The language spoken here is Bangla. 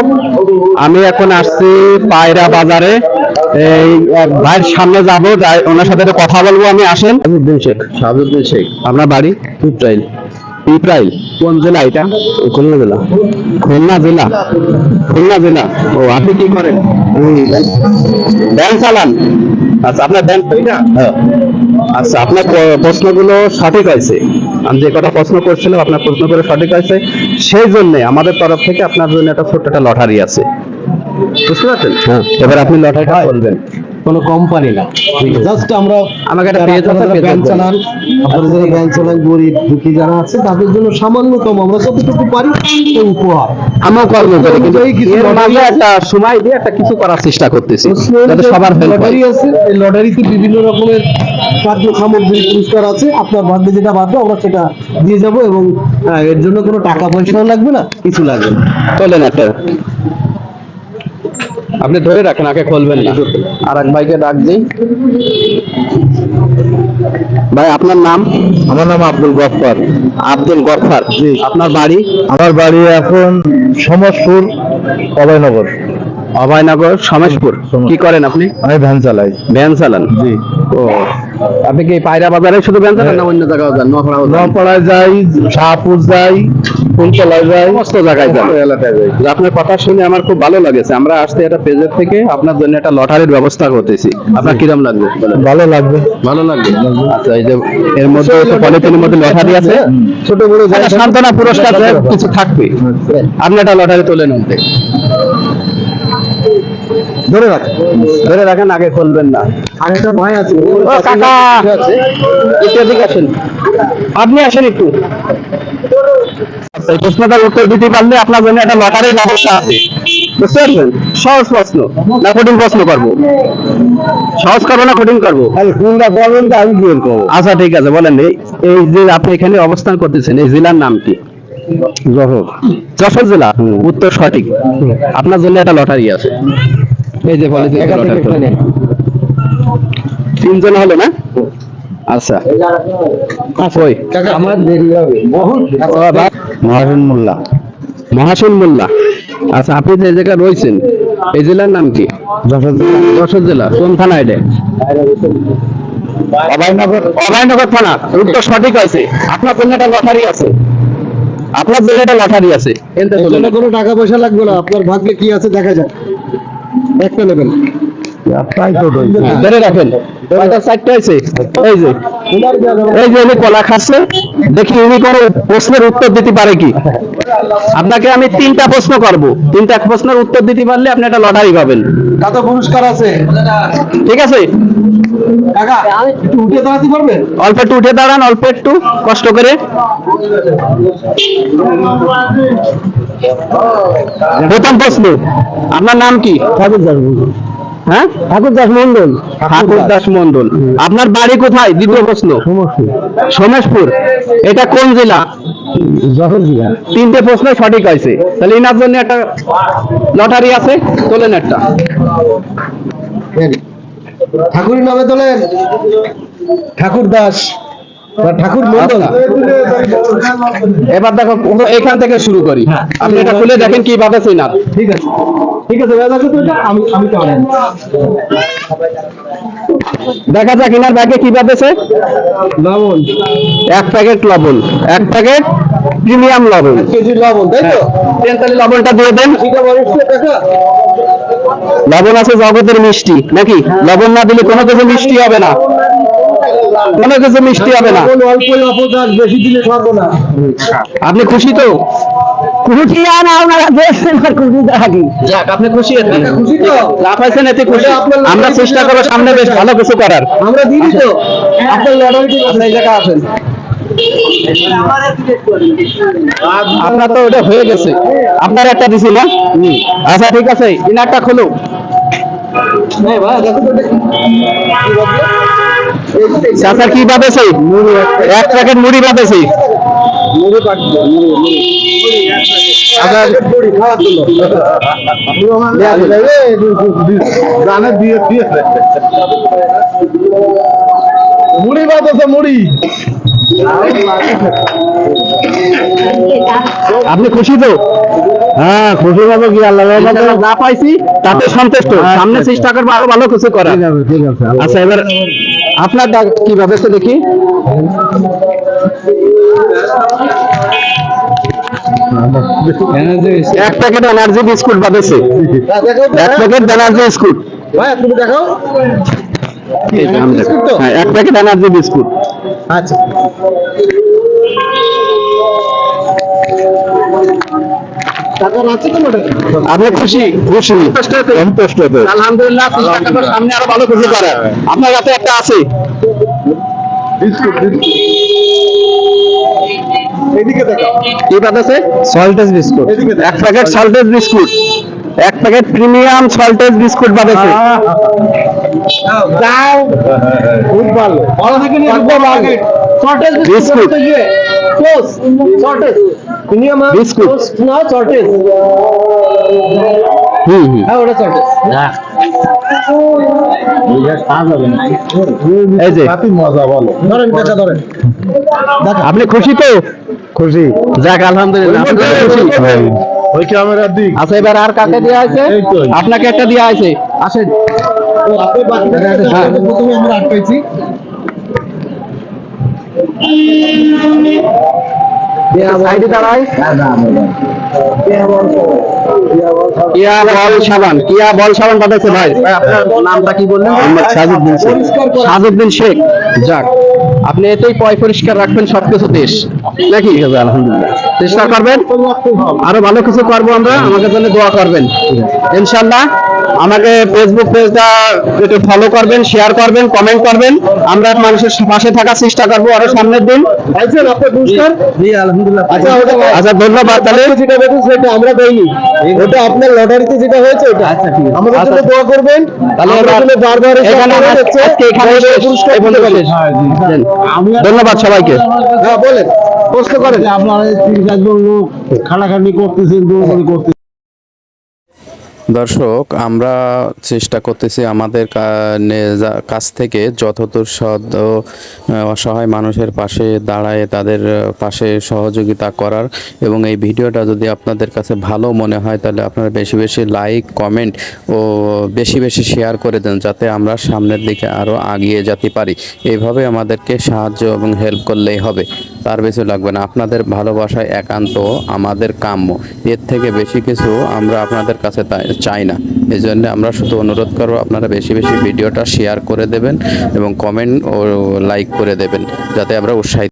দর্শক, আমি এখন আসছি পায়রা বাজারে। এই ভাইয়ের সামনে যাবো, ওনার সাথে একটু কথা বলবো। আমি আসেন। শাহাবুদ্দিন শেখ। আপনার বাড়ি? পিপরাইল। পিপরাইল কোন জেলা এটা? খুলনা জেলা। খুলনা জেলা। খুলনা জেলা। ও, আপনি কি করেন? ভ্যান চালান? আচ্ছা, আপনার ভ্যান এটা? হ্যাঁ। আচ্ছা, আপনার প্রশ্নগুলো সঠিক হয়েছে। আমি যে কটা প্রশ্ন করছিলাম আপনার প্রশ্নগুলো সঠিক হয়েছে, সেই জন্য আমাদের তরফ থেকে আপনার জন্য একটা ছোট্ট একটা লটারি আছে, বুঝতে পারছেন? হ্যাঁ। এবার আপনি লটারিটা বলবেন। কোনো কোম্পানি না, জাস্ট আমরা আমাকে একটা পেজ ব্যাংক চালান, আপনারা যারা ব্যাংক চালান, গরিব দুঃখী যারা আছে তাদের জন্য সামান্যতম আমরা যতটুকু পারি এই উপহার আমিও কর্ম করি, কিন্তু এর মাঝে একটা সময় দিয়ে একটা কিছু করার চেষ্টা করতেছি যাতে সবার হেল্প হয়। লটারি আছে, এই লটারিতে বিভিন্ন রকমের খাদ্য সামগ্রী পুরস্কার আছে। আপনার ভাগ্যে যেটা বাঁধবে আমরা সেটা দিয়ে যাব, এবং এর জন্য কোনো টাকা পয়সাও লাগবে না, কিছু লাগবে না। চলেন একটা, আপনি ধরে রাখেন, আগে খুলবেন না। আর এক ভাইকে ডাক দিই। ভাই, আপনার নাম? আমার নাম আব্দুল গফফার। আব্দুল গফফার। জি। আপনার বাড়ি? আমার বাড়ি এখন সমাজপুর, অভয়নগর। অভয়নগর, সমেশপুর। কি করেন আপনি? আমি ভ্যান চালাই। ভ্যান চালান? জি। ও, আপনি কি পায়রা বাজারে শুধু ভ্যান চালান না অন্য জায়গাও যান? নপাড়ায় যাই, শাহপুর যাই, ফুলতলায় যাই, সমস্ত জায়গায় যান, এলাকায় যাই। আপনার কথা শুনে আমার খুব ভালো লাগেছে। আমরা আসতে একটা পেজের থেকে আপনার জন্য একটা লটারির ব্যবস্থা করতেছি। আপনার কিরম লাগবে? ভালো লাগবে। ভালো লাগবে। আচ্ছা, এই যে এর মধ্যে পলিথিনের মধ্যে লটারি আছে, ছোট বড় সান্ত্বনা পুরস্কার কিছু থাকবে। আপনি একটা লটারি তোলেন মধ্যে, ধরে রাখেন, ধরে রাখেন, আগে খুলবেন না। আরেকটা ভাই আছে। ও কাকা, এদিকে আসেন, আপনি আসেন একটু। এই প্রশ্নটার উত্তর দিতে পারলে আপনার জন্য একটা লটারির ব্যবস্থা আছে, বুঝতে পারছেন? সহজ প্রশ্ন না কঠিন প্রশ্ন করবো? সহজ করবো না কঠিন করবো? কোনটা করবেন তো আমি বের করবো। আচ্ছা ঠিক আছে, বলেন। এই যে আপনি এখানে অবস্থান করতেছেন, এই জেলার নাম কি? যশোর। যশোর জেলা? উত্তর সঠিক। আপনার জন্য একটা লটারি আছে, এই যে বলে তিনজন হলো না? আচ্ছা, ওই আমার দেরি হবে বহুত। মহাসিন মোল্লা। মহাসিন মোল্লা। আচ্ছা, আপনি যে জায়গায় রয়েছেন এই জেলার নাম কি? যশোর। যশোর জেলা কোন থানা এটা? অভয়নগর। অভয়নগর থানা। উত্তর সঠিক হয়েছে। আপনার জন্য একটা লটারি আছে, আপনার জন্য একটা লটারি আছে। কোনো টাকা পয়সা লাগবে না, আপনার ভাগ্যে কি আছে দেখা যাক। একটা নেবেন, ধরে রাখেন। চারটে আছে, এই যে এই যে উনি কলা খাচ্ছে, দেখি উনি কোনো প্রশ্নের উত্তর দিতে পারে কি। আপনাকে আমি তিনটা প্রশ্ন করব, তিনটা প্রশ্নের উত্তর দিতে পারলে আপনি একটা লটারি পাবেন। কত পুরস্কার আছে? ঠিক আছে কাকা, একটু উঠে দাঁড়াতে পারবেন? অল্প একটু উঠে দাঁড়ান, অল্প একটু কষ্ট করে। প্রথম প্রশ্ন, আপনার নাম কি? ঠাকুর দাস। হ্যাঁ, ঠাকুর দাস মন্ডল। ঠাকুর দাস মন্ডল। আপনার বাড়ি কোথায়? দ্বিতীয় প্রশ্ন। সোমেশপুর। এটা কোন জেলা? যশোর জেলা। তিনটে প্রশ্ন সঠিক হয়েছে, তাহলে এনার জন্য একটা লটারি আছে, তোলেন একটা। ঠাকুরের নামে তোলেন। ঠাকুর দাস, ঠাকুর মন্ডল। এবার দেখো, এখান থেকে শুরু করি। আপনি এটা খুলে দেখেন কি ভাবেছে না। ঠিক আছে, ঠিক আছে, আমি আমি দেখা যাক এনার ব্যাগে কি ভাবেছে। লবণ, এক প্যাকেট লবণ, এক প্যাকেট প্রিমিয়াম লবণ, কেজি লবণ, তাই তো? তাহলে লবণটা দিয়ে দেন। লবণ আছে জগতের মিষ্টি, নাকি? লবণ না দিলে কোনো কিছু মিষ্টি হবে না, কোনো কিছু মিষ্টি হবে না। বেশি দিলে খাবো না। আপনি খুশি তো? খুশি আপনি খুশি? খুশি তো? লাভ হয়েছেন এতে খুশি? আমরা চেষ্টা করবো সামনে বেশ ভালো কিছু করার। আমরা দিদি তো আপনার লটারি এই জায়গা আছেন, আপনার তো ওটা হয়ে গেছে, আপনার একটা দিছি না? আচ্ছা ঠিক আছে, ইনারটা খুলো। চাচা কি পাবেছে? এক প্যাকেট মুড়ি পাবেছে। মুড়ি বাতাসে মুড়ি। আপনি খুশি তো? হ্যাঁ, খুশি হবে কি আল্লাহ ইনশাআল্লাহ যা পাইছি তাতে সন্তুষ্ট। সামনে চেষ্টা করবো আরো ভালো কিছু করার। ঠিক আছে আচ্ছা, এবার আপনার কিভাবে তো দেখি। এক প্যাকেট এনার্জি বিস্কুট বাদেছে, এক প্যাকেট এনার্জি বিস্কুট। ভাই তুমি দেখাও। এই যে আমি দেখো। হ্যাঁ, এক প্যাকেট এনার্জি বিস্কুট। আচ্ছা, টাকা আছে তো ম্যাডাম? আপনি খুশি? খুশি, সন্তুষ্ট। আলহামদুলিল্লাহ, চেষ্টা করবো সামনে আরো ভালো কিছু করার। আপনার কাছে একটা আছে। এদিকে দেখাও। কি বাদেছে? সল্টেজ বিস্কুট। এক প্যাকেট সল্টেজ বিস্কুট, এক প্যাকেট প্রিমিয়াম সল্টেজ বিস্কুট বাদেছে। দাও, খুব ভালো। ভালো থেকে নিয়ে সল্টেজ বিস্কুট। সল্টেজ প্রিমিয়াম বিস্কুট। না সল্টেজ। হ্যাঁ, ওটা সল্টেজ। এই যে মজা বলো। ধরেন টাকা ধরেন। আপনি খুশি তো? খুশি। যাক, আলহামদুলিল্লাহ, আপনি তো খুশি। ওই ক্যামেরার দিক। আচ্ছা, এবার আর কাকে দেওয়া আছে? এই তো। আপনাকে একটা দেওয়া আছে। আসেন। আপনি বাকিটা প্রথমে আমরা আটকাইছি। সাইডে দাঁড়াই। কিয়া বল সাবান, কিয়া বল সাবান পাঠাচ্ছে ভাই। ভাই, আপনার নামটা কি বললেন? মোহাম্মদ সাজউদ্দিন শেখ। সাজউদ্দিন শেখ। যাক, আপনি এতেই পয় পরিষ্কার রাখবেন সবকিছু দেশ নাকি? আলহামদুলিল্লাহ, চেষ্টা করবেন আরো ভালো কিছু করবো আমরা। আমাকে জন্য দোয়া করবেন ইনশাল্লাহ। আমাকে ফেসবুক পেজটা একটু ফলো করবেন, শেয়ার করবেন, কমেন্ট করবেন। আমরা মানুষের পাশে থাকার চেষ্টা করবো আরো সামনের দিন। পাইছেন আপনার পুরস্কার? জি আলহামদুলিল্লাহ। আচ্ছা, আচ্ছা, ধন্যবাদ। তাহলে যেটা পেয়েছেন সেটা আমরা দেইনি, ওটা আপনার লটারিতে যেটা হয়েছে ওটা। আচ্ছা, ঠিক আছে। আমাদের জন্য দোয়া করবেন। তাহলে আমরা এবার আসলে বারবার এসে এখানে আপনাদের আমার- হচ্ছে আজকে এখানে শেষ। পুরস্কার এই পর্যন্ত দিতে শেষ। পারি। দেন। ধন্যবাদ সবাইকে। হ্যাঁ, বলেন, প্রশ্ন করেন। আপনারা 3-4 লোক খানাখানি করতেছেন, দৌড়াদৌড়ি করতেছেন। দর্শক, আমরা চেষ্টা করতেছি আমাদের কাছ থেকে যতদূর অসহায় মানুষের পাশে দাঁড়ায় তাদের পাশে সহযোগিতা করার। এবং এই ভিডিওটা যদি আপনাদের কাছে ভালো মনে হয় তাহলে আপনারা বেশি বেশি লাইক, কমেন্ট ও বেশি বেশি শেয়ার করে দেন, যাতে আমরা সামনের দিকে আরও এগিয়ে যেতে পারি। এইভাবে আমাদেরকে সাহায্য এবং হেল্প করলেই হবে, তার বেশি লাগবে না। আপনাদের ভালোবাসায় একান্ত আমাদের কাম্য, এর থেকে বেশি কিছু আমরা আপনাদের কাছে চাই না। এই জন্য আমরা শুধু অনুরোধ করব, আপনারা বেশি বেশি ভিডিওটা শেয়ার করে দেবেন এবং কমেন্ট ও লাইক করে দেবেন, যাতে আমরা উৎসাহিত